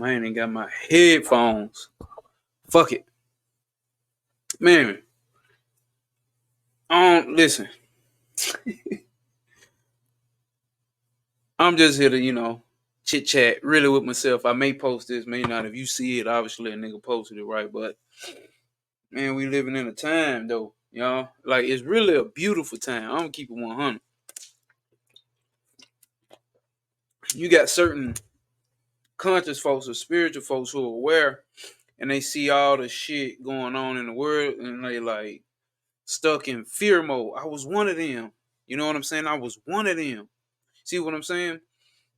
Damn, I ain't even got my headphones. Fuck it. Man, listen. I'm just here to, chit chat really with myself. I may post this, may not. If you see it, obviously a nigga posted it, right? But man, we living in a time though, y'all. Like it's really a beautiful time. I'm gonna keep it 100. You got certain conscious folks or spiritual folks who are aware and they see all the shit going on in the world and they like stuck in fear mode. I was one of them. You know what I'm saying? I was one of them. See what I'm saying?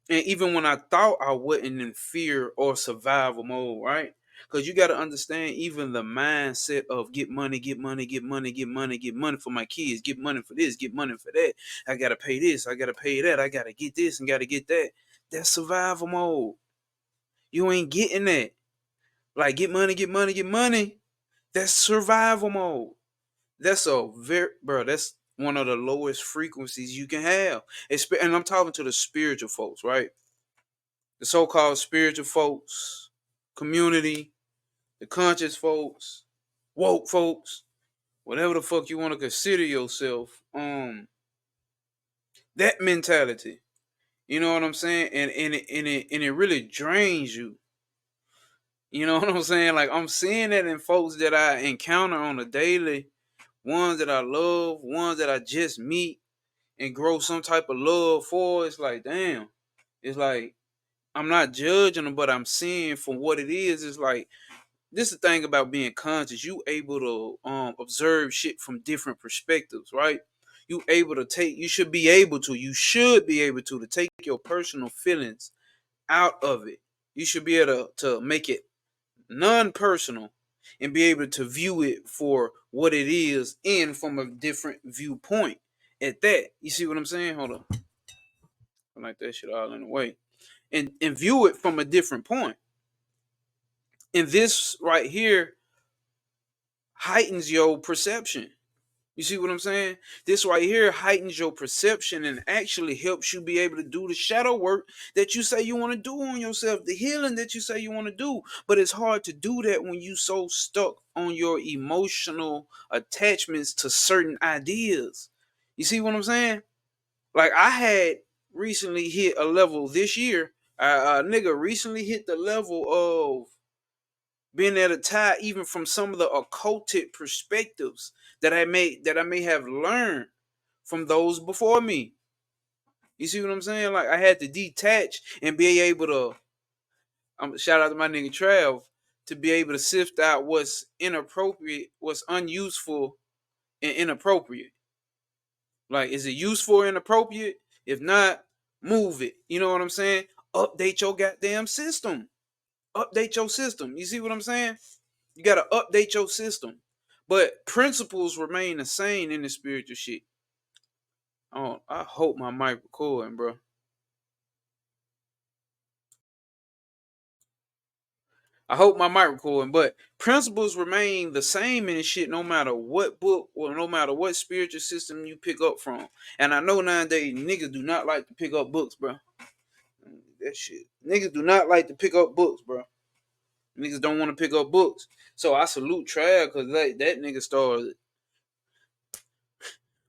And even when I thought I wasn't in fear or survival mode, right? Because you got to understand, even the mindset of get money, get money, get money, get money, get money for my kids, get money for this, get money for that. I got to pay this, I got to pay that, I got to get this and got to get that. That's survival mode. You ain't getting that. Like, get money, get money, get money. That's survival mode. That's that's one of the lowest frequencies you can have. And I'm talking to the spiritual folks, right? The so-called spiritual folks, community, the conscious folks, woke folks, whatever the fuck you want to consider yourself. That mentality. You know what I'm saying? And it really drains you. You know what I'm saying? Like I'm seeing that in folks that I encounter on a daily, ones that I love, ones that I just meet and grow some type of love for. It's like, damn. It's like I'm not judging them, but I'm seeing from what it is. It's like this is the thing about being conscious. You able to observe shit from different perspectives, right? You should be able to take your personal feelings out of it. You should be able to make it non-personal and be able to view it for what it is and from a different viewpoint at that. You see what I'm saying? Hold on. I like that shit all in the way. And view it from a different point. And this right here heightens your perception. You see what I'm saying? This right here heightens your perception and actually helps you be able to do the shadow work that you say you want to do on yourself, the healing that you say you want to do. But it's hard to do that when you so stuck on your emotional attachments to certain ideas. You see what I'm saying? Like I had recently hit a level this year. A nigga recently hit the level of being able to tie even from some of the occulted perspectives that I may have learned from those before me. You see what I'm saying? Like I had to detach and be able to shout out to my nigga Trav to be able to sift out what's inappropriate, what's unuseful and inappropriate. Like, is it useful or inappropriate? If not, move it. You know what I'm saying? Update your goddamn system. Update your system. You see what I'm saying? You gotta update your system. But principles remain the same in the spiritual shit. Oh, I hope my mic recording, bro. I hope my mic recording, but principles remain the same in this shit no matter what book or no matter what spiritual system you pick up from. And I know nowadays niggas do not like to pick up books, bro. That shit. Niggas do not like to pick up books, bro. Niggas don't want to pick up books. So I salute Trav because that nigga started.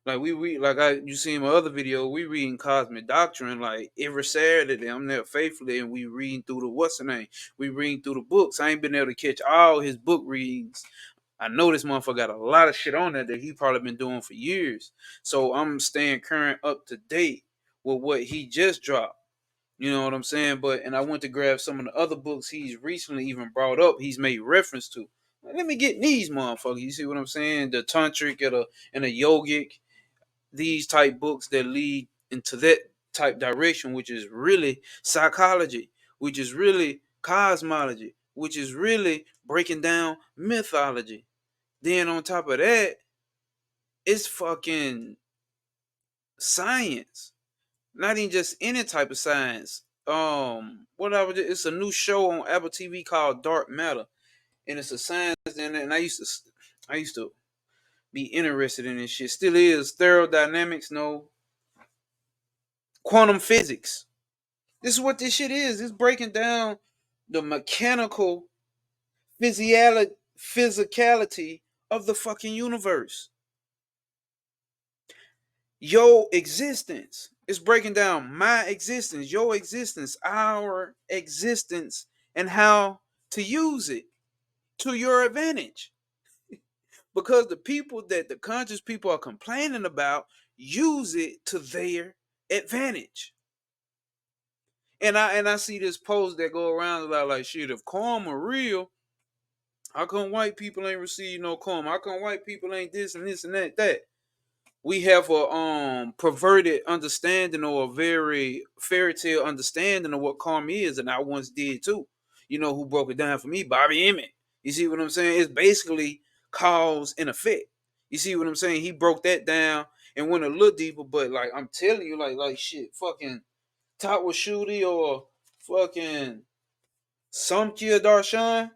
Like we read, you see in my other video, we reading Cosmic Doctrine like every Saturday. I'm there faithfully, and we reading through the what's the name? We reading through the books. I ain't been able to catch all his book readings. I know this motherfucker got a lot of shit on there that he probably been doing for years. So I'm staying current, up to date with what he just dropped. You know what I'm saying? And I went to grab some of the other books he's recently even brought up. He's made reference to. Let me get these motherfuckers. You see what I'm saying? The tantric and the yogic, these type books that lead into that type direction, which is really psychology, which is really cosmology, which is really breaking down mythology. Then on top of that, it's fucking science. Not even just any type of science. It's a new show on Apple TV called Dark Matter, and it's a science. And I used to be interested in this shit. Still is thermodynamics, no quantum physics. This is what this shit is. It's breaking down the mechanical physicality of the fucking universe. Your existence is breaking down my existence, your existence, our existence, and how to use it to your advantage. Because the people that the conscious people are complaining about use it to their advantage. And I see this post that go around like shit, if karma real, how come white people ain't receive no karma? How come white people ain't this and this and that? We have a perverted understanding or a very fairy tale understanding of what karma is, and I once did too. You know who broke it down for me? Bobby Emmett. You see what I'm saying? It's basically cause and effect. You see what I'm saying? He broke that down and went a little deeper, but like I'm telling you, like shit, fucking Top was Shooty or fucking Samkia Darshan.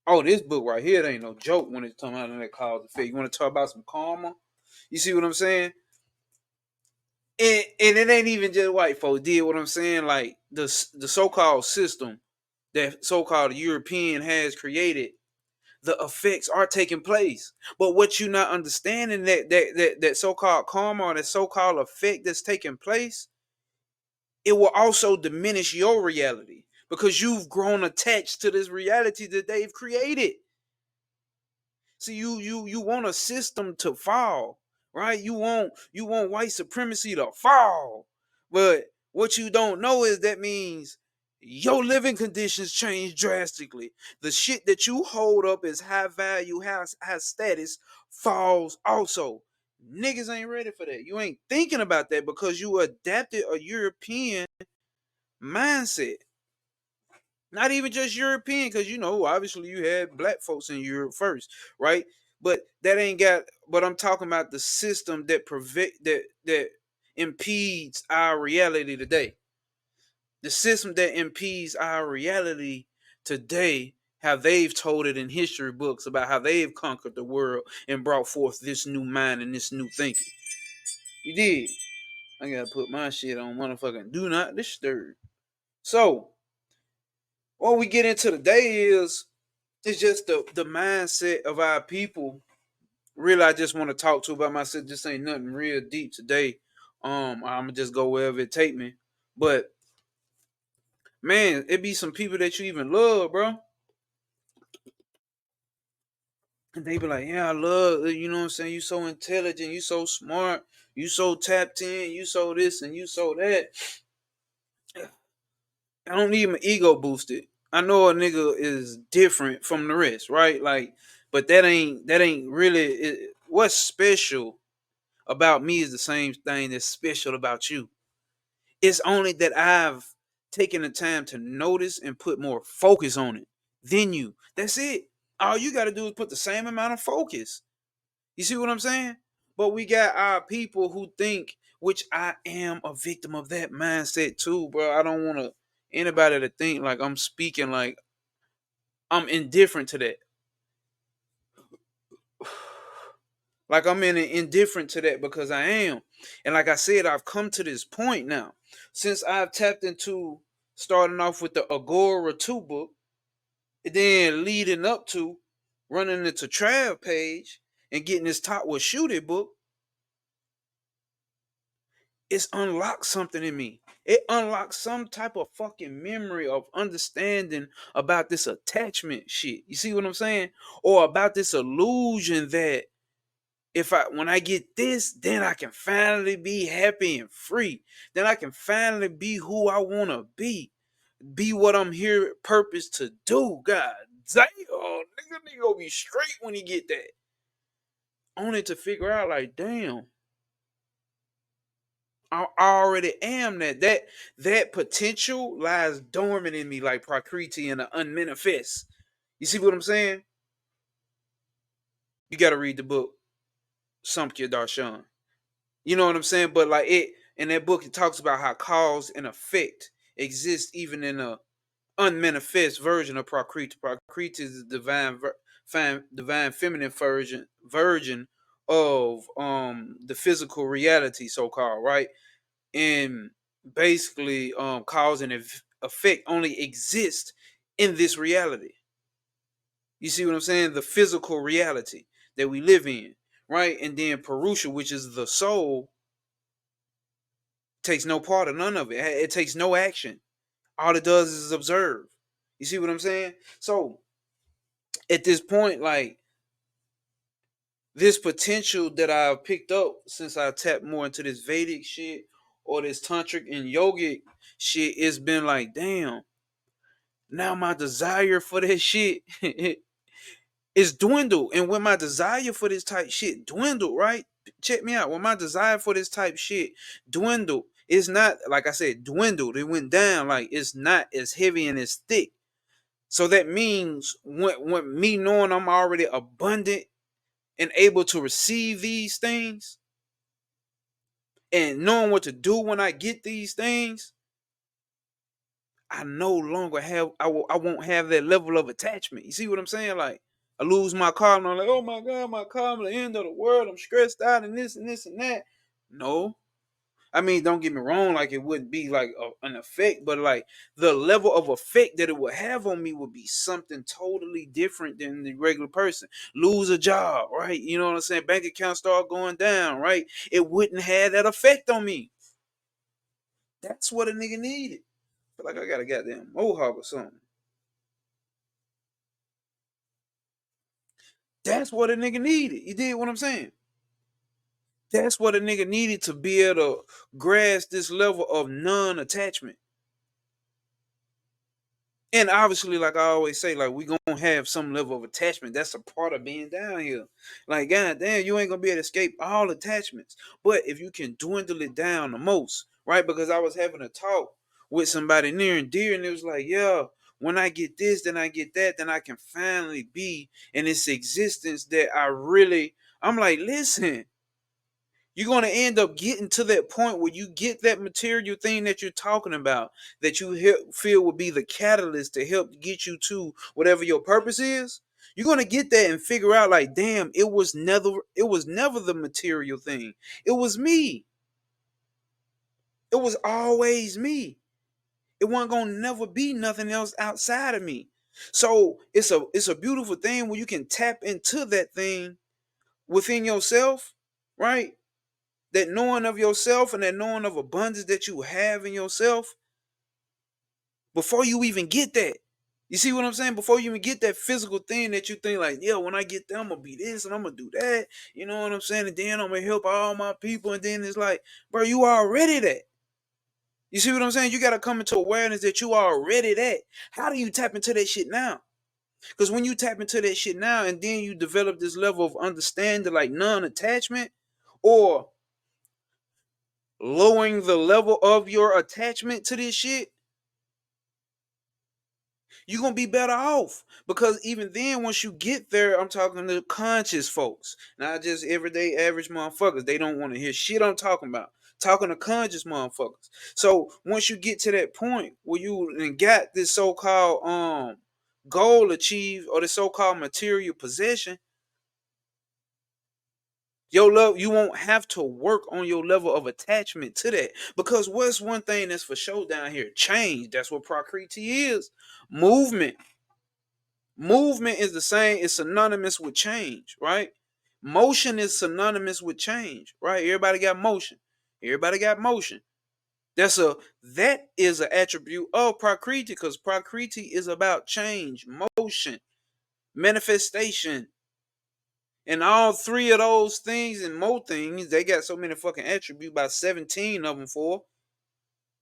Oh, this book right here, it ain't no joke when it's talking about that cause and effect. You want to talk about some karma? You see what I'm saying? And it ain't even just white folks did what I'm saying. Like the so-called system that so-called European has created, the effects are taking place. But what you not understanding that so-called karma or that so-called effect that's taking place, it will also diminish your reality because you've grown attached to this reality that they've created. See, you want a system to fall, right? You want white supremacy to fall. But what you don't know is that means your living conditions change drastically. The shit that you hold up as high value, high status falls also. Niggas ain't ready for that. You ain't thinking about that because you adapted a European mindset. Not even just European, because obviously you had black folks in Europe first, right? But that ain't got. But I'm talking about the system that that impedes our reality today. The system that impedes our reality today. How they've told it in history books about how they've conquered the world and brought forth this new mind and this new thinking. You did. I gotta put my shit on motherfucking do not disturb. So what we get into today is it's just the mindset of our people. Really, I just want to talk to about myself. This ain't nothing real deep today. I'm gonna just go wherever it take me. But man, it be some people that you even love, bro. And they be like, yeah, I love, you know what I'm saying? You so intelligent, you so smart, you so tapped in, you so this and you so that. I don't need my ego boosted. I know a nigga is different from the rest, right? Like, but that ain't really what's special about me is the same thing that's special about you. It's only that I've taken the time to notice and put more focus on it than you. That's it. All you got to do is put the same amount of focus. You see what I'm saying? But we got our people who think, which I am a victim of that mindset too, bro. I don't want anybody to think like I'm speaking like I'm indifferent to that. Like I'm indifferent to that because I am. And like I said, I've come to this point now. Since I've tapped into starting off with the Agora 2 book, and then leading up to running into Trav page and getting this Top with Shooty book, it's unlocked something in me. It unlocks some type of fucking memory of understanding about this attachment shit. You see what I'm saying? Or about this illusion that when I get this, then I can finally be happy and free. Then I can finally be who I want to be. Be what I'm here purpose to do. God damn, nigga gonna be straight when he get that. Only to figure out like, damn, I already am that. That potential lies dormant in me like Prakriti and the unmanifest. You see what I'm saying? You gotta read the book, Samkhya Darshan. You know what I'm saying? But like it in that book, it talks about how cause and effect exist even in a unmanifest version of Prakriti. Prakriti is the divine feminine version of the physical reality, so called, right? And basically cause and effect only exist in this reality. You see what I'm saying? The physical reality that we live in, right? And then Purusha, which is the soul, takes no part of none of it. It takes no action. All it does is observe. You see what I'm saying? So at this point, like this potential that I've picked up since I tapped more into this Vedic shit or this tantric and yogic shit, it's been like, damn, now my desire for that shit is dwindled. And when my desire for this type shit dwindled, right? Check me out. When my desire for this type shit dwindled, it's not, like I said, dwindled. It went down. Like it's not as heavy and as thick. So that means when me knowing I'm already abundant and able to receive these things and knowing what to do when I get these things, I no longer have, I won't have that level of attachment. You see what I'm saying? Like I lose my car and I'm like, oh my God, my car, I'm the end of the world. I'm stressed out and this and this and that. No, I mean, don't get me wrong, like it wouldn't be like an effect, but like the level of effect that it would have on me would be something totally different than the regular person. Lose a job, right? You know what I'm saying? Bank account start going down, right? It wouldn't have that effect on me. That's what a nigga needed. Feel like I got a goddamn mohawk or something. That's what a nigga needed. You did what I'm saying? That's what a nigga needed to be able to grasp this level of non-attachment. And obviously, like I always say, like we gonna have some level of attachment. That's a part of being down here. Like, god damn, you ain't gonna be able to escape all attachments. But if you can dwindle it down the most, right? Because I was having a talk with somebody near and dear, and it was like, yeah, when I get this, then I get that, then I can finally be in this existence that I really. I'm like, listen, you're going to end up getting to that point where you get that material thing that you're talking about that you feel will be the catalyst to help get you to whatever your purpose is. You're going to get that and figure out like, damn, it was never the material thing. It was me. It was always me. It wasn't going to never be nothing else outside of me. So it's a beautiful thing when you can tap into that thing within yourself, right? That knowing of yourself and that knowing of abundance that you have in yourself before you even get that. You see what I'm saying? Before you even get that physical thing that you think like, yeah, when I get there, I'm gonna be this and I'm gonna do that. You know what I'm saying? And then I'm gonna help all my people. And then it's like, bro, you already that. You see what I'm saying? You gotta come into awareness that you already that. How do you tap into that shit now? Because when you tap into that shit now and then you develop this level of understanding like non-attachment or lowering the level of your attachment to this shit, you're gonna be better off. Because even then, once you get there, I'm talking to conscious folks, not just everyday average motherfuckers. They don't want to hear shit I'm talking about. Talking to conscious motherfuckers. So once you get to that point where you got this so-called goal achieved or the so-called material possession, your love, you won't have to work on your level of attachment to that. Because what's one thing that's for sure down here? Change. That's what Prakriti is. Movement. Movement is the same, it's synonymous with change, right? Motion is synonymous with change, right? Everybody got motion. Everybody got motion. That is an attribute of Prakriti because Prakriti is about change, motion, manifestation. And all three of those things and more things, they got so many fucking attributes, about 17 of them for.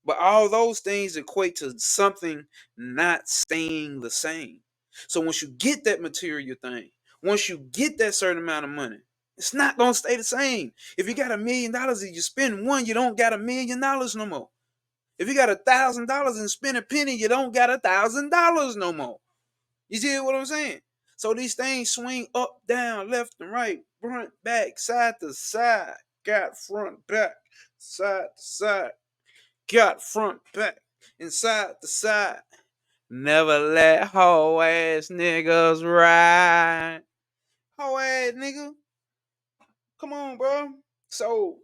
But all those things equate to something not staying the same. So once you get that material thing, once you get that certain amount of money, it's not gonna stay the same. If you got $1,000,000 and you spend one, you don't got $1,000,000 no more. If you got $1,000 and spend a penny, you don't got $1,000 no more. You see what I'm saying? So these things swing up, down, left and right, front, back, side to side, got front, back, side to side, got front, back, and side to side. Never let hoe ass niggas ride. Hoe ass nigga. Come on, bro. So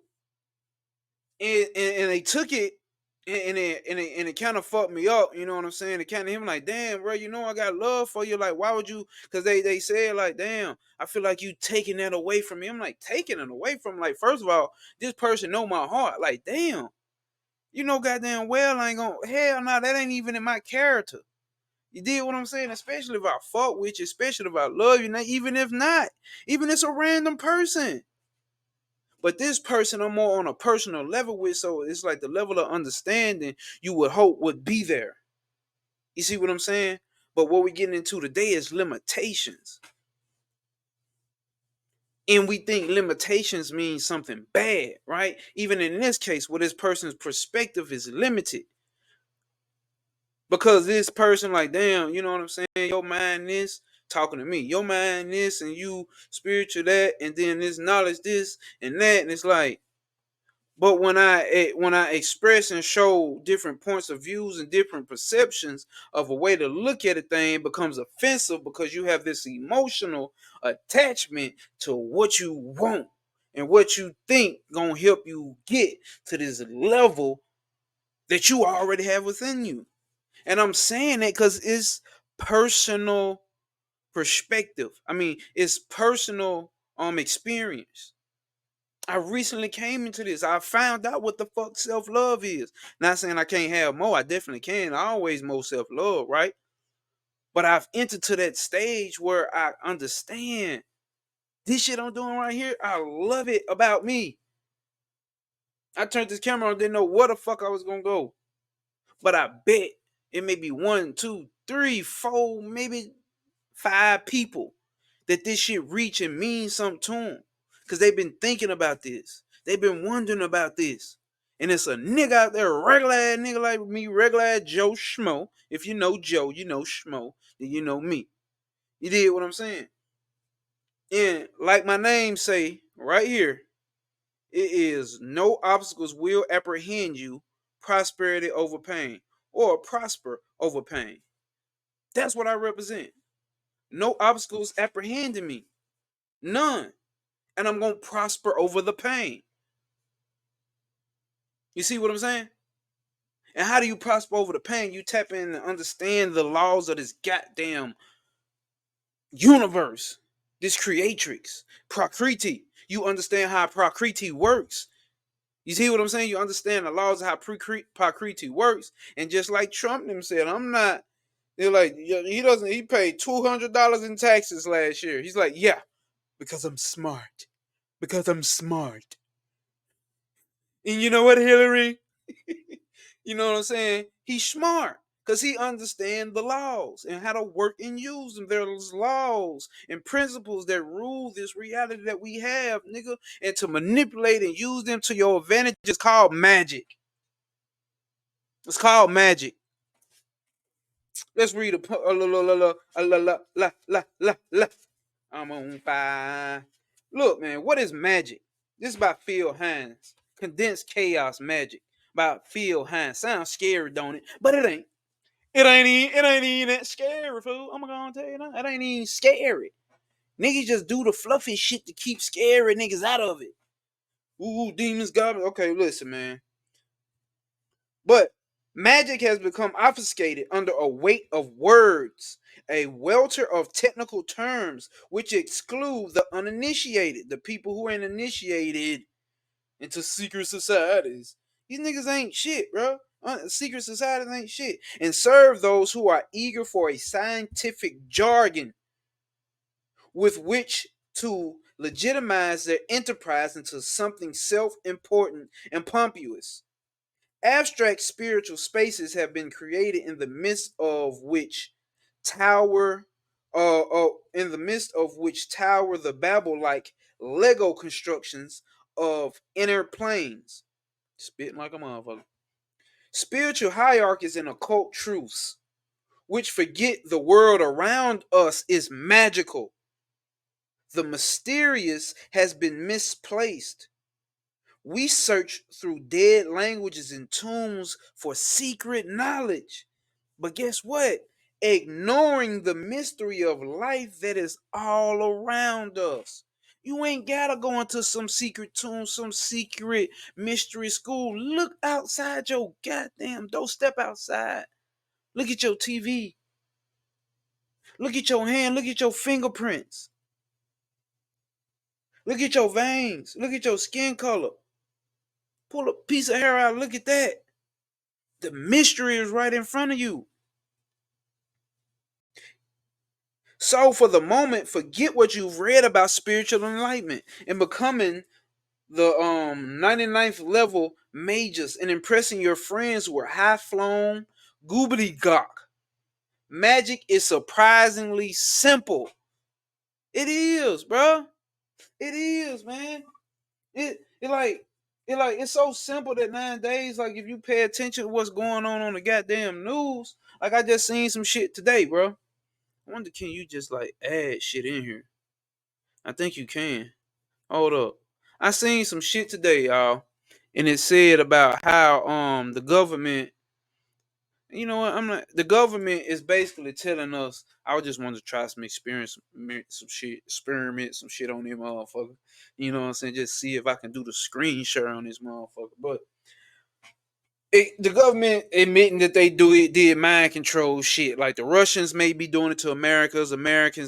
and they took it And it kind of fucked me up, you know what I'm saying? It kind of him like, damn, bro, you know I got love for you. Like, why would you? Because they said like, damn, I feel like you taking that away from me. I'm like, taking it away from, like, first of all, this person know my heart. Like, damn, you know, goddamn well, I ain't gonna, hell no, that ain't even in my character. You did what I'm saying? Especially if I fuck with you, especially if I love you, even if not, even if it's a random person. But this person I'm more on a personal level with, so it's like the level of understanding you would hope would be there. You see what I'm saying? But what we're getting into today is limitations. And we think limitations mean something bad, right? Even in this case, where this person's perspective is limited. Because this person, like, damn, you know what I'm saying? Your mind this, talking to me. Your mind this, and you spiritual that, and then this knowledge this and that. And it's like, but when I express and show different points of views and different perceptions of a way to look at a thing, it becomes offensive because you have this emotional attachment to what you want and what you think gonna help you get to this level that you already have within you. And I'm saying that because it's personal perspective. I mean, it's personal experience. I recently came into this. I found out what the fuck self love is. Not saying I can't have more. I definitely can. I always more self love, right? But I've entered to that stage where I understand this shit I'm doing right here. I love it about me. I turned this camera on, didn't know where the fuck I was gonna go. But I bet it may be one, two, three, four, maybe five people that this shit reach and means something to them. Because they've been thinking about this. They've been wondering about this. And it's a nigga out there, regular ass nigga like me, regular ass Joe Schmo. If you know Joe, you know Schmo, then you know me. You did what I'm saying? And like my name say right here, it is no obstacles will apprehend you, prosperity over pain, or prosper over pain. That's what I represent. No obstacles apprehending me. None. And I'm going to prosper over the pain. You see what I'm saying? And how do you prosper over the pain? You tap in and understand the laws of this goddamn universe, this creatrix, Prakriti. You understand how Prakriti works. You see what I'm saying? You understand the laws of how Prakriti works. And just like Trump them said, I'm not. They're like, he doesn't. He paid $200 in taxes last year. He's like, yeah, because I'm smart. Because I'm smart. And you know what, Hillary? You know what I'm saying? He's smart because he understands the laws and how to work and use them. There's laws and principles that rule this reality that we have, nigga. And to manipulate and use them to your advantage is called magic. It's called magic. Let's read a I'm on fire. Look, man, what is magic? This is by Phil Hines. Condensed chaos magic by Phil Hines. Sounds scary, don't it? But it ain't. It ain't even that scary, fool. I'm gonna tell you that. It ain't even scary. Niggas just do the fluffy shit to keep scary niggas out of it. Ooh, demons, goblins. Okay, listen, man. But magic has become obfuscated under a weight of words, a welter of technical terms, which exclude the uninitiated, the people who ain't initiated into secret societies. These niggas ain't shit, bro. Secret societies ain't shit. And serve those who are eager for a scientific jargon with which to legitimize their enterprise into something self-important and pompous. Abstract spiritual spaces have been created in the midst of which tower the Babel-like Lego constructions of inner planes. Spitting like a motherfucker. Spiritual hierarchies and occult truths, which forget the world around us is magical. The mysterious has been misplaced. We search through dead languages and tombs for secret knowledge. But guess what? Ignoring the mystery of life that is all around us. You ain't gotta go into some secret tomb, some secret mystery school. Look outside your goddamn door. Step outside. Look at your TV. Look at your hand. Look at your fingerprints. Look at your veins. Look at your skin color. Pull a piece of hair out. Look at that. The mystery is right in front of you. So for the moment, forget what you've read about spiritual enlightenment and becoming the 99th level mages and impressing your friends who are high flown goobity gawk. Magic is surprisingly simple. It is, bro. It is, man. It it like it's so simple that nowadays, like if you pay attention to what's going on the goddamn news, like I just seen some shit today, bro. I wonder, can you just like add shit in here? I think you can. Hold up. I seen some shit today, y'all, and it said about how the government. You know what? I'm not. The government is basically telling us. I just wanted to try some some shit, experiment some shit on them motherfucker. You know what I'm saying? Just see if I can do the screen share on this motherfucker. But the government admitting that they did mind control shit. Like the Russians may be doing it to Americans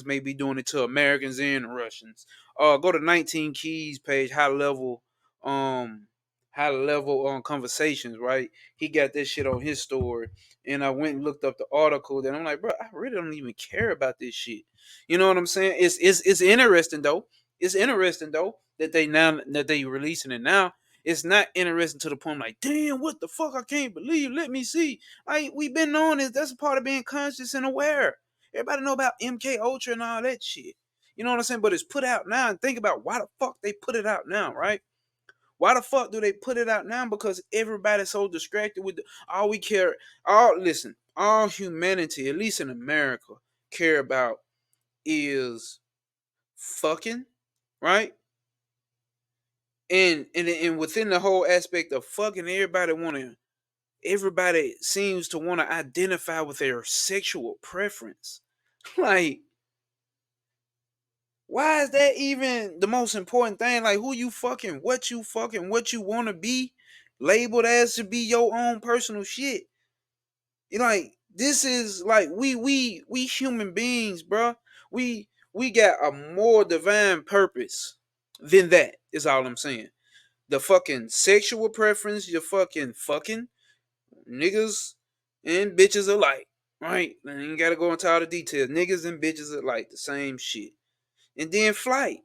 may be doing it to Americans and Russians. Go to 19 Keys page, um high level on conversations, right? He got this shit on his story, and I went and looked up the article. Then I'm like, bro, I really don't even care about this shit. You know what I'm saying? It's interesting though. It's interesting though that they releasing it now. It's not interesting to the point like, damn, what the fuck? I can't believe. Let me see. Like we've been on this. That's a part of being conscious and aware. Everybody know about MK Ultra and all that shit. You know what I'm saying? But it's put out now, and think about why the fuck they put it out now, right? Why the fuck do they put it out now? Because everybody's so distracted with all we care. All humanity, at least in America, care about is fucking, right? And within the whole aspect of fucking, everybody seems to want to identify with their sexual preference. Like, why is that even the most important thing? Like, who you fucking, what you want to be labeled as to be your own personal shit. You like this is like we human beings, bro. We got a more divine purpose than that. Is all I'm saying. The fucking sexual preference, your fucking niggas and bitches alike, right? And you gotta go into all the details. Niggas and bitches alike, the same shit. And then flight,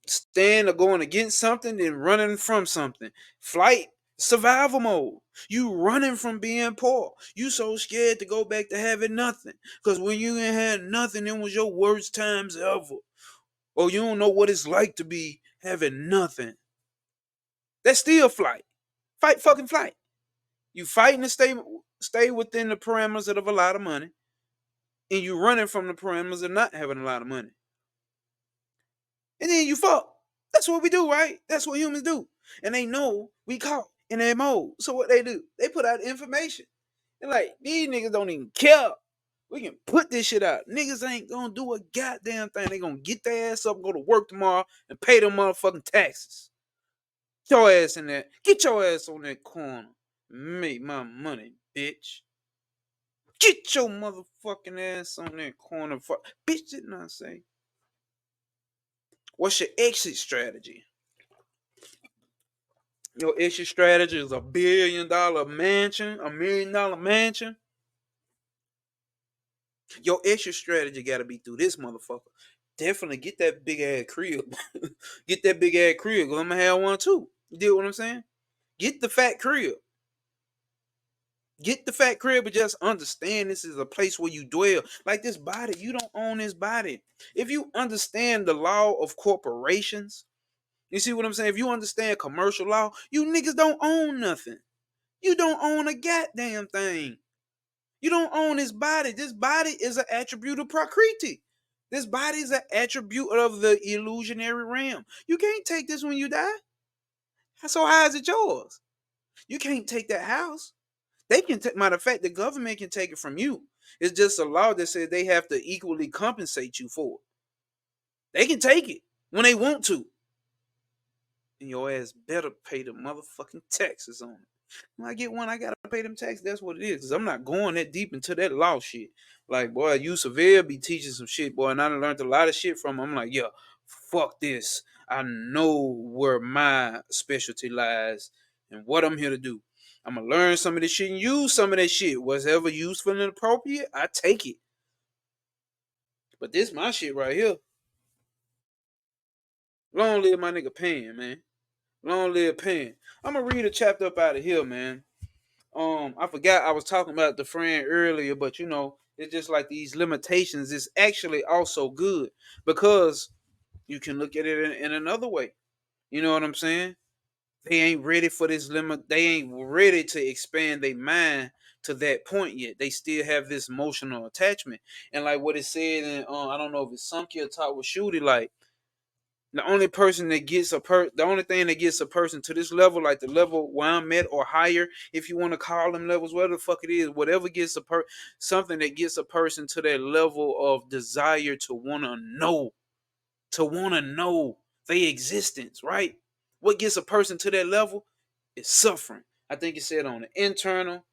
stand or going against something, then running from something. Flight, survival mode. You running from being poor. You so scared to go back to having nothing. Cause when you ain't had nothing, it was your worst times ever. Or you don't know what it's like to be having nothing. That's still flight. Fucking flight. You fighting to stay within the parameters of a lot of money, and you running from the parameters of not having a lot of money. And then you fuck. That's what we do, right? That's what humans do. And they know we caught in that mode. So what they do? They put out information. And like, these niggas don't even care. We can put this shit out. Niggas ain't gonna do a goddamn thing. They gonna get their ass up, go to work tomorrow, and pay them motherfucking taxes. Get your ass in there. Get your ass on that corner. Make my money, bitch. Get your motherfucking ass on that corner. Bitch, didn't I say? What's your exit strategy? Your exit strategy is $1 billion mansion, $1 million mansion. Your exit strategy got to be through this motherfucker. Definitely get that big ass crib. Get that big ass crib, because I'm going to have one too. You deal what I'm saying? Get the fat crib. Get the fat crib, but just understand this is a place where you dwell. Like this body, you don't own this body. If you understand the law of corporations, you see what I'm saying? If you understand commercial law, you niggas don't own nothing. You don't own a goddamn thing. You don't own this body. This body is an attribute of Prakriti. This body is an attribute of the illusionary realm. You can't take this when you die. So how is it yours? You can't take that house. They can take. Matter of fact, the government can take it from you. It's just a law that says they have to equally compensate you for it. They can take it when they want to. And your ass better pay the motherfucking taxes on it. When I get one, I gotta pay them taxes. That's what it is. Cause I'm not going that deep into that law shit. Like, boy, you Severe be teaching some shit, boy, and I done learned a lot of shit from him. I'm like, yeah, fuck this. I know where my specialty lies and what I'm here to do. I'm gonna learn some of this shit and use some of that shit. Whatever useful and appropriate, I take it. But this my shit right here. Long live my nigga Pan, man. Long live Pan. I'm gonna read a chapter up out of here, man. I forgot I was talking about the friend earlier, but you know, it's just like these limitations is actually also good because you can look at it in another way. You know what I'm saying? They ain't ready for this limit. They ain't ready to expand their mind to that point yet. They still have this emotional attachment. And like what it said in I don't know if it's Samkhya taught with Shooty, like the only person that gets the only thing that gets a person to this level, like the level where I'm at or higher, if you want to call them levels, whatever the fuck it is, whatever gets something that gets a person to that level of desire to want to know their existence, right? What gets a person to that level is suffering. I think it said on the internal,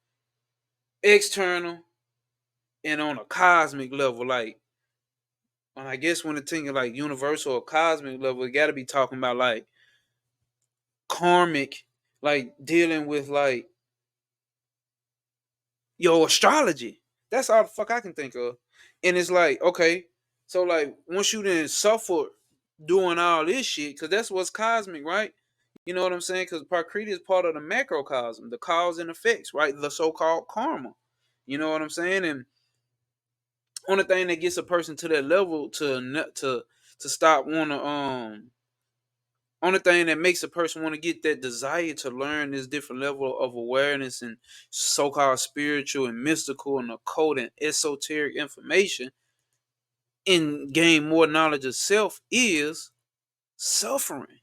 external, and on a cosmic level, like. I guess when it's thinking like universal or cosmic level, it got to be talking about like karmic, like dealing with like your astrology. That's all the fuck I can think of. And it's like, okay, so like once you then suffer doing all this shit, because that's what's cosmic, right? You know what I'm saying? Because Prakriti is part of the macrocosm, the cause and effects, right? The so-called karma. You know what I'm saying? And only thing that gets a person to that level to stop wanna only thing that makes a person want to get that desire to learn this different level of awareness and so-called spiritual and mystical and occult and esoteric information and gain more knowledge of self is suffering.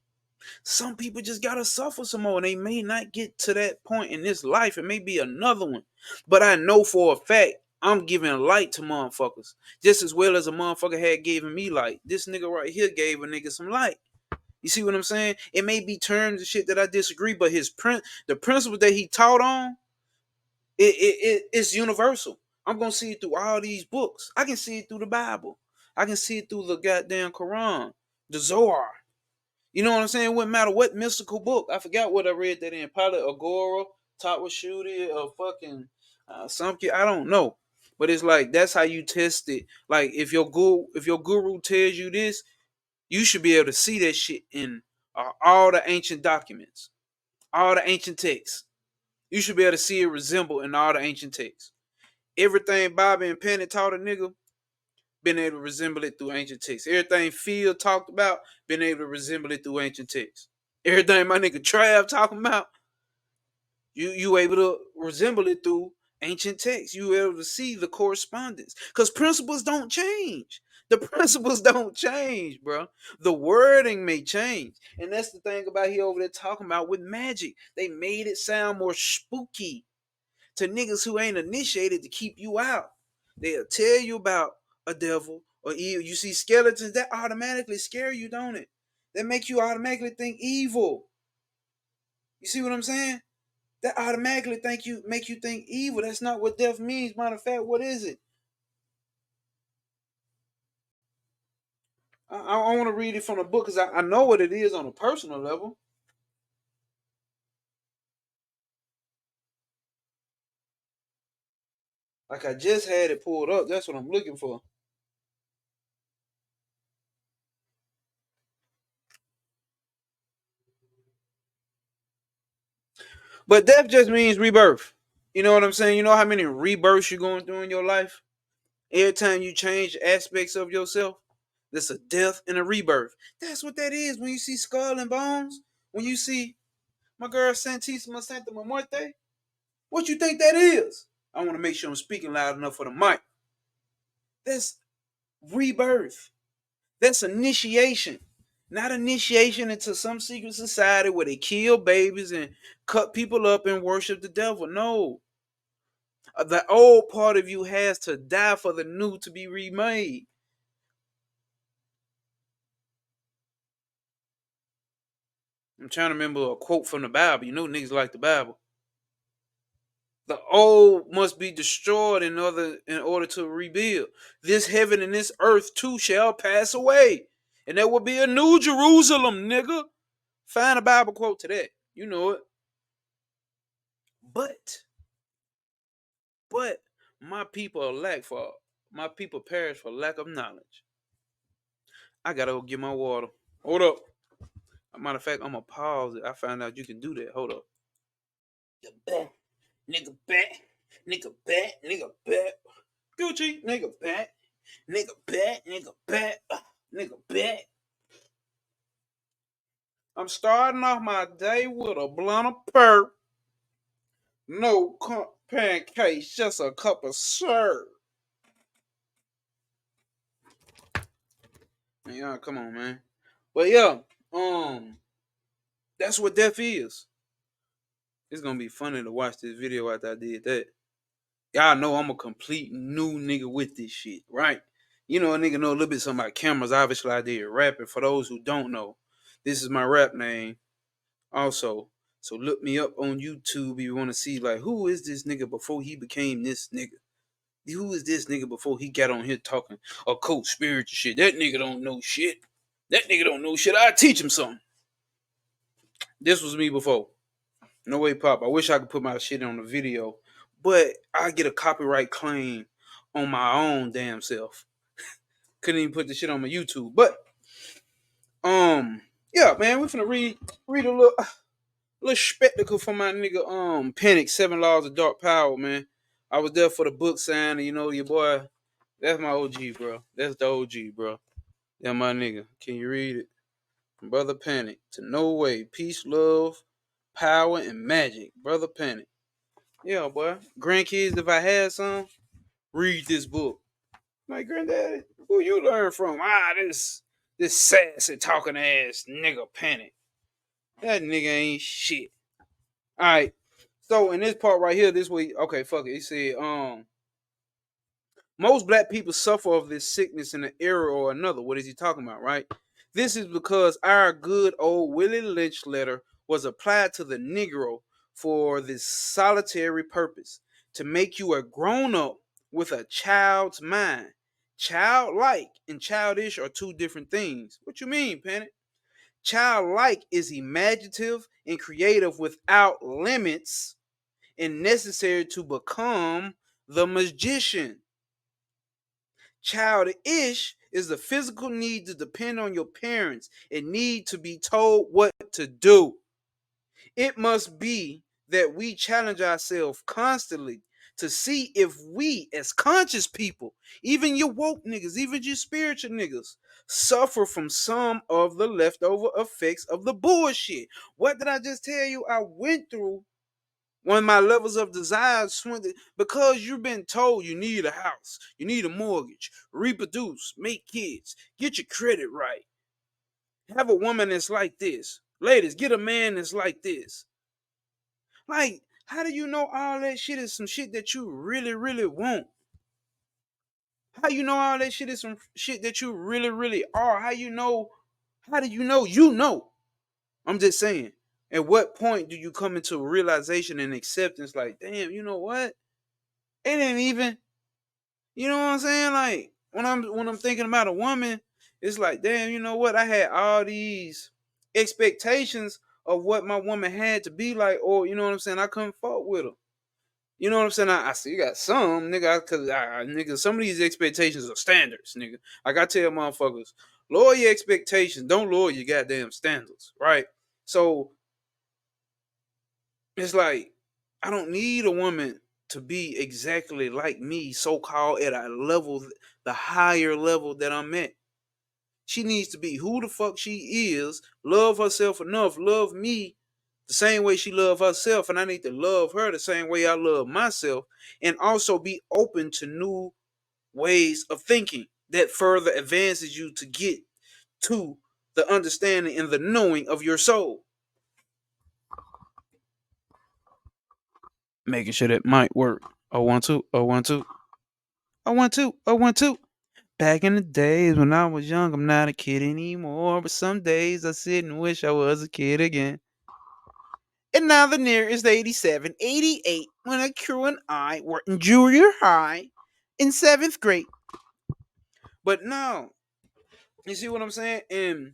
Some people just gotta suffer some more. And they may not get to that point in this life. It may be another one. But I know for a fact I'm giving light to motherfuckers. Just as well as a motherfucker had given me light. This nigga right here gave a nigga some light. You see what I'm saying? It may be terms and shit that I disagree, but the principle that he taught on, it's universal. I'm gonna see it through all these books. I can see it through the Bible. I can see it through the goddamn Quran, the Zohar. You know what I'm saying? It wouldn't matter what mystical book. I forgot what I read that in. Probably Agora, taught with Shooty, or fucking something. I don't know. But it's like that's how you test it. Like if your guru tells you this, you should be able to see that shit in all the ancient documents, all the ancient texts. You should be able to see it resemble in all the ancient texts. Everything Bobby and Penny taught a nigga, been able to resemble it through ancient texts. Everything Phil talked about, been able to resemble it through ancient texts. Everything my nigga Trav talking about, you able to resemble it through ancient texts. You able to see the correspondence. Because principles don't change. The principles don't change, bro. The wording may change. And that's the thing about here over there talking about with magic. They made it sound more spooky to niggas who ain't initiated to keep you out. They'll tell you about a devil or evil. You see skeletons, that automatically scare you, don't it? That make you automatically think evil. You see what I'm saying? That automatically make you think evil. That's not what death means. Matter of fact, what is it? I want to read it from the book because I know what it is on a personal level. Like I just had it pulled up. That's what I'm looking for. But death just means rebirth. You know what I'm saying? You know how many rebirths you're going through in your life? Every time you change aspects of yourself, there's a death and a rebirth. That's what that is. When you see skull and bones, when you see my girl Santissima Santa Muerte, what you think that is? I want to make sure I'm speaking loud enough for the mic. That's rebirth. That's initiation. Not initiation into some secret society where they kill babies and cut people up and worship the devil. No. The old part of you has to die for the new to be remade. I'm trying to remember a quote from the Bible. You know niggas like the Bible. The old must be destroyed in order to rebuild. This heaven and this earth too shall pass away. And there will be a new Jerusalem, nigga. Find a Bible quote to that. You know it. But, but my people my people perish for lack of knowledge. I gotta go get my water. Hold up. Matter of fact, I'm gonna pause it. I found out you can do that. Hold up. Back, nigga back, nigga back, nigga back. Gucci, nigga back, nigga back, nigga back, nigga back. I'm starting off my day with a blunt of perp. No pancakes, just a cup of syrup. Yeah, come on, man. But yeah, that's what death is. It's gonna be funny to watch this video after I did that. Y'all know I'm a complete new nigga with this shit, right? You know, a nigga know a little bit something about cameras. Obviously, I did rapping. For those who don't know, this is my rap name. Also, so look me up on YouTube if you want to see like who is this nigga before he became this nigga. Who is this nigga before he got on here talking occult spiritual shit? That nigga don't know shit. That nigga don't know shit. I teach him something. This was me before. No way, pop. I wish I could put my shit on the video, but I get a copyright claim on my own damn self. Couldn't even put the shit on my YouTube. But yeah, man, we finna read a little spectacle from my nigga Panic, Seven Laws of Dark Power, man. I was there for the book signing, you know, your boy. That's my OG, bro. That's the OG, bro. Yeah, my nigga. Can you read it? Brother Panic. To no way. Peace, love, power, and magic. Brother Panic. Yeah, boy. Grandkids, if I had some, read this book. My granddaddy, who you learn from? This sassy talking ass nigga Panic. That nigga ain't shit. Alright. So in this part right here, this week, okay, fuck it. He said, most black people suffer of this sickness in an era or another. What is he talking about, right? This is because our good old Willie Lynch letter was applied to the Negro for this solitary purpose to make you a grown up with a child's mind. Childlike and childish are two different things. What you mean, Panic? Childlike is imaginative and creative without limits and necessary to become the magician. Childish is the physical need to depend on your parents and need to be told what to do. It must be that we challenge ourselves constantly to see if we, as conscious people, even your woke niggas, even your spiritual niggas, suffer from some of the leftover effects of the bullshit. What did I just tell you? I went through when my levels of desire swindled because you've been told you need a house, you need a mortgage, reproduce, make kids, get your credit right, have a woman that's like this. Ladies, get a man that's like this. Like, how do you know all that shit is some shit that you really, really want? How you know all that shit is some shit that you really, really are? How you know? How do you know? You know. I'm just saying. At what point do you come into a realization and acceptance? Like, damn, you know what? It ain't even. You know what I'm saying? Like when I'm thinking about a woman, it's like, damn, you know what? I had all these expectations of what my woman had to be like, or you know what I'm saying? I couldn't fuck with her. You know what I'm saying? I still got some, nigga, cause nigga, some of these expectations are standards, nigga. Like I tell motherfuckers, lower your expectations, don't lower your goddamn standards, right? So it's like I don't need a woman to be exactly like me, so called at a level, the higher level that I'm at. She needs to be who the fuck she is, love herself enough, love me the same way she love herself, and I need to love her the same way I love myself, and also be open to new ways of thinking that further advances you to get to the understanding and the knowing of your soul. Making sure that might work. Oh, 1 2, oh, 1 2, oh, 1 2, oh, 1 2. Back in the days when I was young, I'm not a kid anymore. But some days I sit and wish I was a kid again. And now the near is 87, 88, when a crew and I were in junior high in 7th grade. But no, you see what I'm saying? And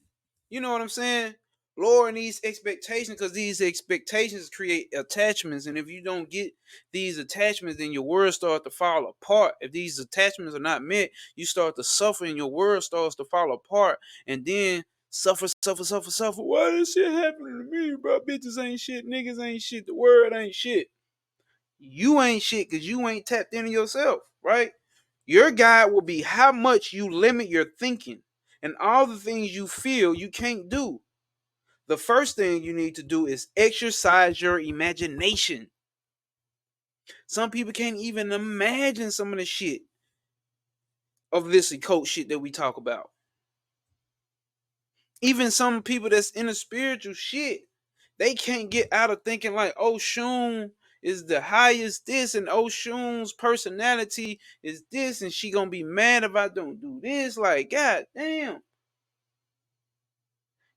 you know what I'm saying? Lowering these expectations, because these expectations create attachments. And if you don't get these attachments, then your world starts to fall apart. If these attachments are not met, you start to suffer and your world starts to fall apart. And then suffer, suffer, suffer, suffer. Why this shit happening to me, bro? Bitches ain't shit, niggas ain't shit, the world ain't shit. You ain't shit because you ain't tapped into yourself, right? Your guide will be how much you limit your thinking and all the things you feel you can't do. The first thing you need to do is exercise your imagination. Some people can't even imagine some of the shit of this occult shit that we talk about. Even some people that's in the spiritual shit, they can't get out of thinking like Oshun is the highest this and Oshun's personality is this and she gonna be mad if I don't do this. Like, god damn.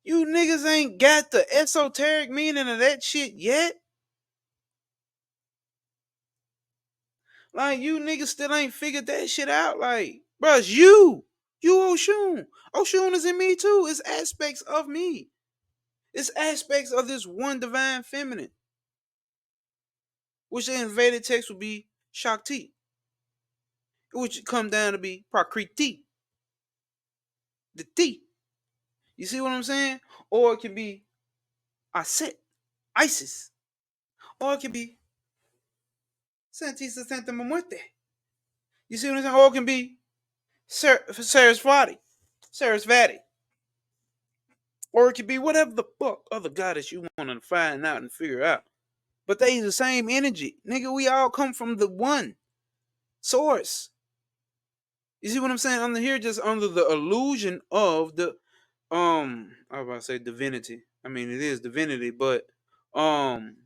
You niggas ain't got the esoteric meaning of that shit yet. Like, you niggas still ain't figured that shit out. Like, bruh, you Oshun. Oshun is in me too. It's aspects of me. It's aspects of this one divine feminine, which the invaded text would be Shakti, which come down to be Prakriti, the T. You see what I'm saying? Or it can be Aset, Isis. Or it can be Santisa Santa Muerte. You see what I'm saying? Or it can be Sarasvati, Sarasvati. Or it could be whatever the fuck other goddess you want to find out and figure out. But they the same energy. Nigga, we all come from the one source. You see what I'm saying? Under here, just under the illusion of the I was about to say divinity. I mean it is divinity, but um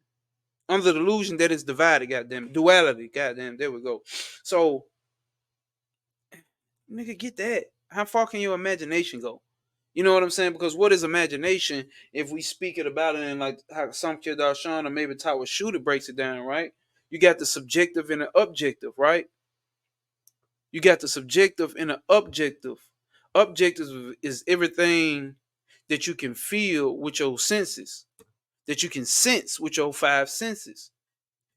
under the illusion that it's divided, goddamn duality, goddamn, there we go. So nigga, get that. How far can your imagination go? You know what I'm saying? Because what is imagination if we speak it about it in like how some kid Darshan or maybe Tower Shooter breaks it down, right? You got the subjective and the objective, right? You got the subjective and the objective. Objective is everything that you can feel with your senses, that you can sense with your five senses.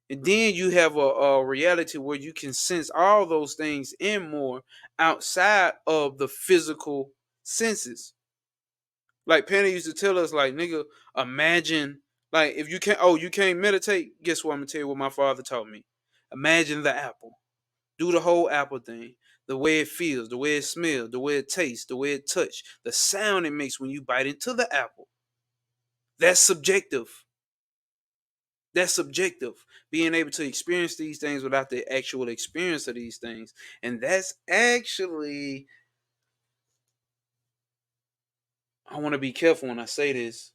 And then you have a reality where you can sense all those things and more outside of the physical senses. Like Penny used to tell us, like, nigga, imagine, like, if you can't, oh, you can't meditate. Guess what? I'm gonna tell you what my father taught me. Imagine the apple. Do the whole apple thing. The way it feels, the way it smells, the way it tastes, the way it touches, the sound it makes when you bite into the apple. That's subjective. That's subjective. Being able to experience these things without the actual experience of these things. And that's actually, I want to be careful when I say this.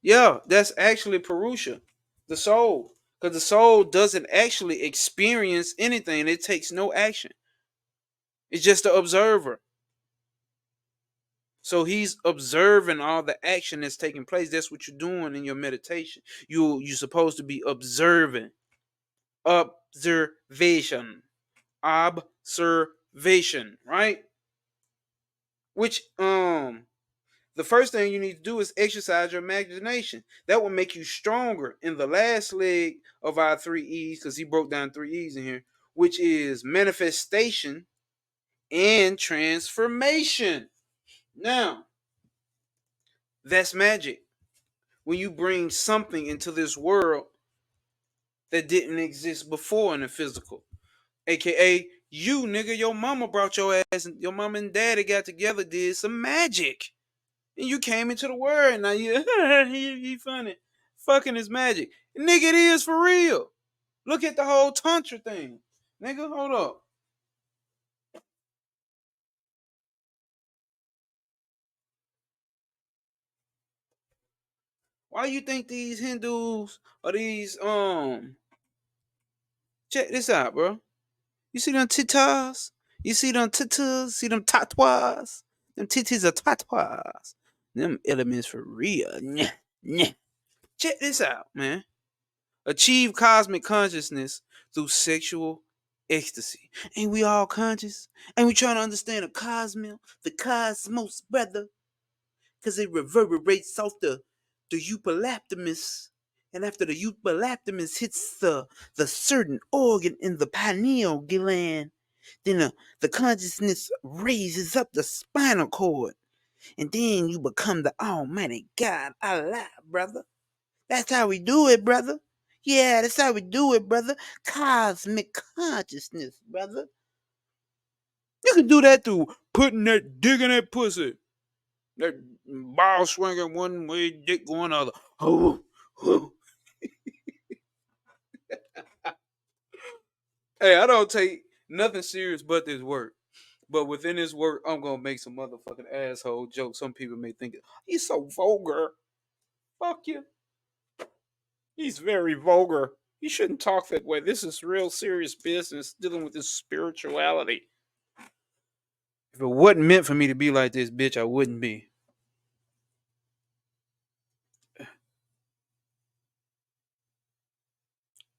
Yeah, that's actually Purusha, the soul. Because the soul doesn't actually experience anything, it takes no action. It's just the observer. So he's observing all the action that's taking place. That's what you're doing in your meditation. You're supposed to be observing. Observation. Observation, right? Which the first thing you need to do is exercise your imagination. That will make you stronger in the last leg of our three E's, because he broke down three E's in here, which is manifestation and transformation. Now, that's magic. When you bring something into this world that didn't exist before in the physical, aka you, nigga, your mama brought your ass, and your mama and daddy got together, did some magic. And you came into the world, and now you funny. Fucking is magic. Nigga, it is for real. Look at the whole Tantra thing. Nigga, hold up. Why you think these Hindus or these Check this out, bro. You see them titas? You see them titas? See them tattoos? Them titties are tattoos. Them elements for real. Nyeh, nyeh. Check this out, man. Achieve cosmic consciousness through sexual ecstasy. Ain't we all conscious? Ain't we trying to understand the cosmos, brother? Because it reverberates off the eupalaptomus. And after the eupalaptomus hits the certain organ in the pineal gland, then the consciousness raises up the spinal cord. And then you become the almighty God Allah, brother. That's how we do it, brother. Yeah, that's how we do it, brother. Cosmic consciousness, brother. You can do that through putting that dick in that pussy. That ball swinging one way, dick going the other. Oh, oh. Hey, I don't take nothing serious but this work. But within this work, I'm gonna make some motherfucking asshole jokes. Some people may think he's so vulgar. Fuck you. He's very vulgar. He shouldn't talk that way. This is real serious business dealing with this spirituality. If it wasn't meant for me to be like this, bitch, I wouldn't be.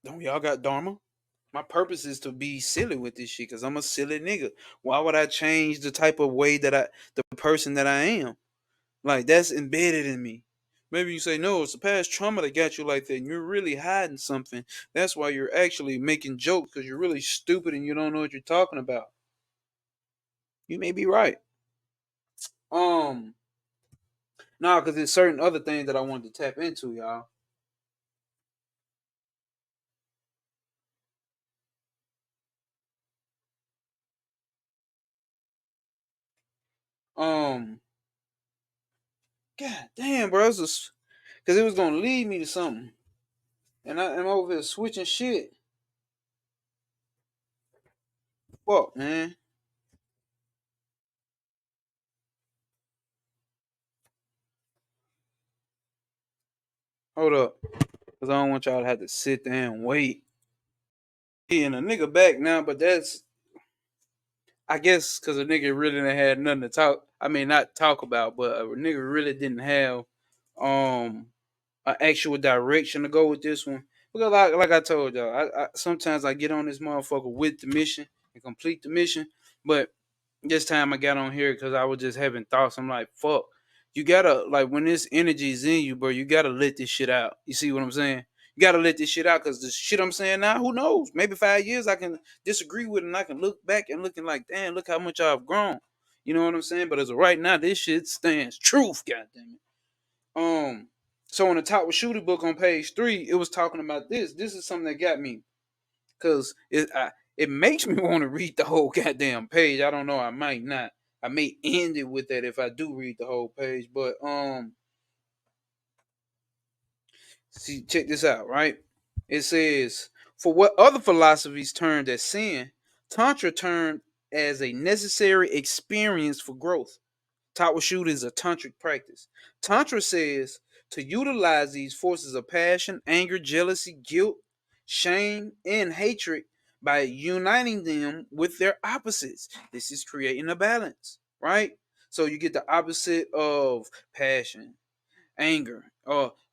Don't y'all got Dharma? My purpose is to be silly with this shit because I'm a silly nigga. Why would I change the type of way the person that I am? Like, that's embedded in me. Maybe you say, no, it's the past trauma that got you like that, and you're really hiding something. That's why you're actually making jokes because you're really stupid and you don't know what you're talking about. You may be right. Um, nah, because there's certain other things that I wanted to tap into, y'all. Um, God damn, bro, because it was gonna lead me to something, and I'm over here switching shit. Fuck, man. Hold up, because I don't want y'all to have to sit there and wait. And a nigga back now, but that's I guess because a nigga really didn't had nothing to talk. I mean, not talk about, but a nigga really didn't have um an actual direction to go with this one. Because like I told y'all, I sometimes I get on this motherfucker with the mission and complete the mission, but this time I got on here because I was just having thoughts. I'm like, fuck, you gotta like when this energy is in you, bro. You gotta let this shit out. You see what I'm saying? You gotta let this shit out because the shit I'm saying now, who knows? Maybe 5 years I can disagree with it and I can look back and looking like, damn, look how much I've grown. You know what I'm saying? But as of right now, this shit stands truth, goddamn it. So on the top of shooter book on page 3, it was talking about this. This is something that got me because it makes me want to read the whole goddamn page. I don't know. I might not. I may end it with that if I do read the whole page. But see, check this out, right? It says, for what other philosophies termed as sin, Tantra termed as a necessary experience for growth. Tawashut is a tantric practice. Tantra says to utilize these forces of passion, anger, jealousy, guilt, shame, and hatred by uniting them with their opposites. This is creating a balance, right? So you get the opposite of passion, anger,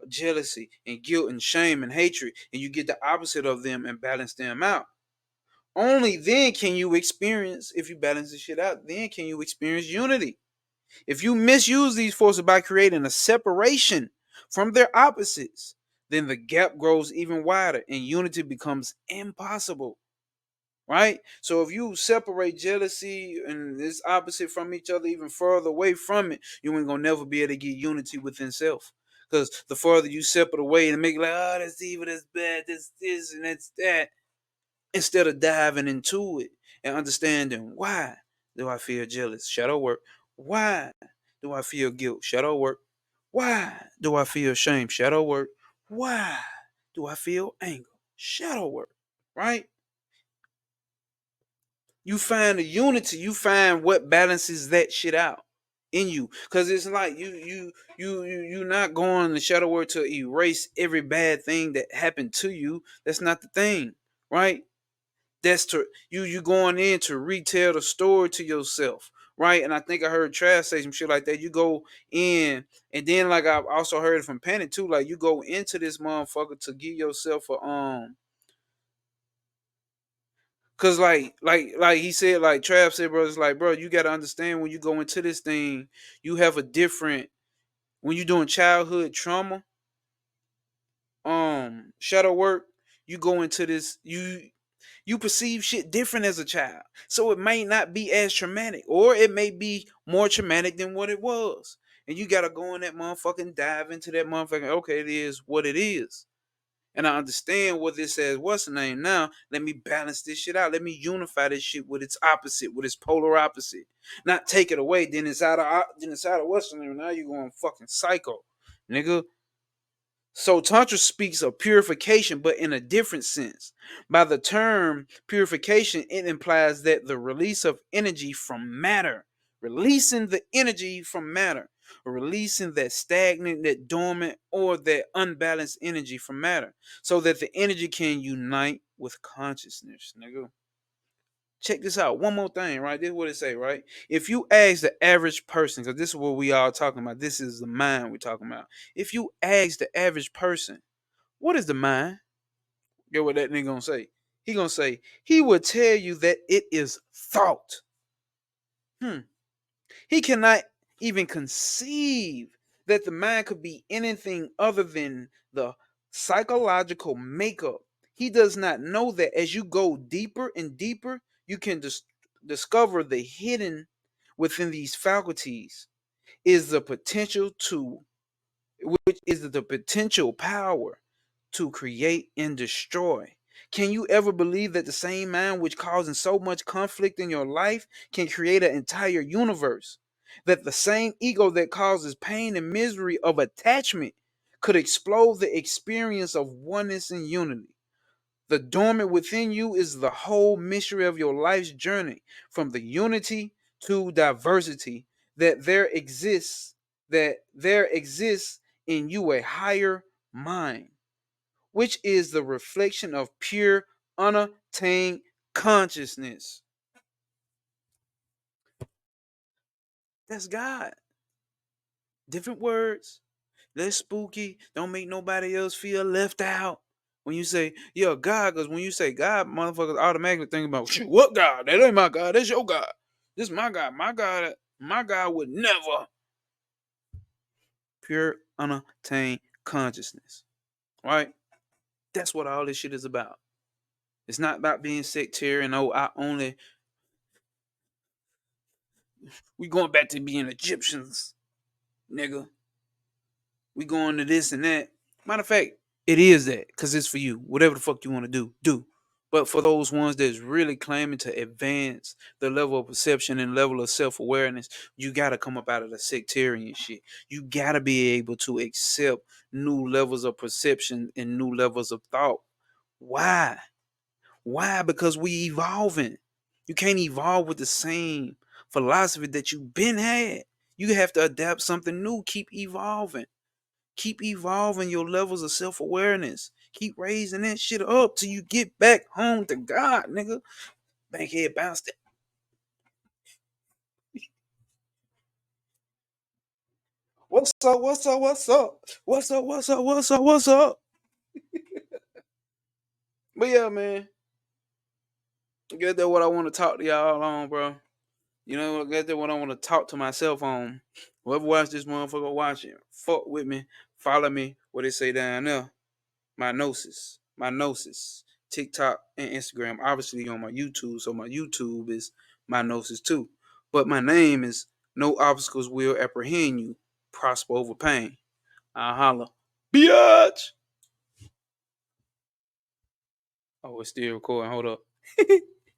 jealousy, and guilt, and shame, and hatred, and you get the opposite of them and balance them out. Only then can you experience, if you balance this shit out, then can you experience unity. If you misuse these forces by creating a separation from their opposites, then the gap grows even wider and unity becomes impossible. Right? So if you separate jealousy and this opposite from each other even further away from it, you ain't gonna never be able to get unity within self. Because the further you separate away and make like, oh, that's evil, that's bad, that's this, and that's that, instead of diving into it and understanding why do I feel jealous? Shadow work. Why do I feel guilt? Shadow work. Why do I feel shame? Shadow work. Why do I feel anger? Shadow work. Right? You find the unity. You find what balances that shit out in you. Cause it's like you're not going the shadow work to erase every bad thing that happened to you. That's not the thing. Right? That's to you going in to retell the story to yourself, right? And I think I heard Trav say some shit like that. You go in, and then like I also heard it from Panic too. Like you go into this motherfucker to give yourself a cause like he said, like Trav said, bro, it's like, bro, you gotta understand when you go into this thing, you have a different when you're doing childhood trauma, shadow work, you go into this, you perceive shit different as a child. So it may not be as traumatic, or it may be more traumatic than what it was. And you gotta go in that motherfucking dive into that motherfucking, okay, it is what it is. And I understand what this says, what's the name now? Let me balance this shit out. Let me unify this shit with its opposite, with its polar opposite. Not take it away, then it's out of what's the name. Now you're going fucking psycho. Nigga, so Tantra speaks of purification, but in a different sense. By the term purification, it implies that the release of energy from matter, releasing the energy from matter, or releasing that stagnant, that dormant, or that unbalanced energy from matter, so that the energy can unite with consciousness, nigga. Check this out. One more thing, right? This is what it say, right? If you ask the average person, because this is what we all talking about, this is the mind we're talking about. If you ask the average person, what is the mind? Get what that nigga gonna say? He gonna say, he will tell you that it is thought. Hmm. He cannot even conceive that the mind could be anything other than the psychological makeup. He does not know that as you go deeper and deeper, you can discover the hidden within these faculties is the potential to, which is the potential power to create and destroy. Can you ever believe that the same mind which causing so much conflict in your life can create an entire universe? That the same ego that causes pain and misery of attachment could explode the experience of oneness and unity? The dormant within you is the whole mystery of your life's journey, from the unity to diversity, that there exists in you a higher mind, which is the reflection of pure, unattained consciousness. That's God. Different words, less spooky. Don't make nobody else feel left out. When you say, yeah, God, because when you say God, motherfuckers automatically think about, shit, what God? That ain't my God. That's your God. This is my God. My God would never. Pure, unattained consciousness. Right? That's what all this shit is about. It's not about being sectarian. Oh, I only we going back to being Egyptians, nigga. We going to this and that. Matter of fact, it is that because it's for you. Whatever the fuck you want to do, do. But for those ones that's really claiming to advance the level of perception and level of self awareness, you got to come up out of the sectarian shit. You got to be able to accept new levels of perception and new levels of thought. Why? Why? Because we evolving. You can't evolve with the same philosophy that you've been had. You have to adapt something new. Keep evolving. Keep evolving your levels of self awareness. Keep raising that shit up till you get back home to God, nigga. Bankhead bounced it. What's up? What's up? What's up? What's up? What's up? What's up? What's up? But yeah, man. I guess that's what I want to talk to y'all on, bro. You know, I guess that's what I want to talk to myself on. Whoever watch this motherfucker, watch it. Fuck with me. Follow me. What they say down there. My Gnosis. My Gnosis. TikTok and Instagram. Obviously on my YouTube. So my YouTube is my Gnosis too. But my name is No Obstacles Will Apprehend You. Prosper over pain. I holla. Biatch! Oh, it's still recording. Hold up.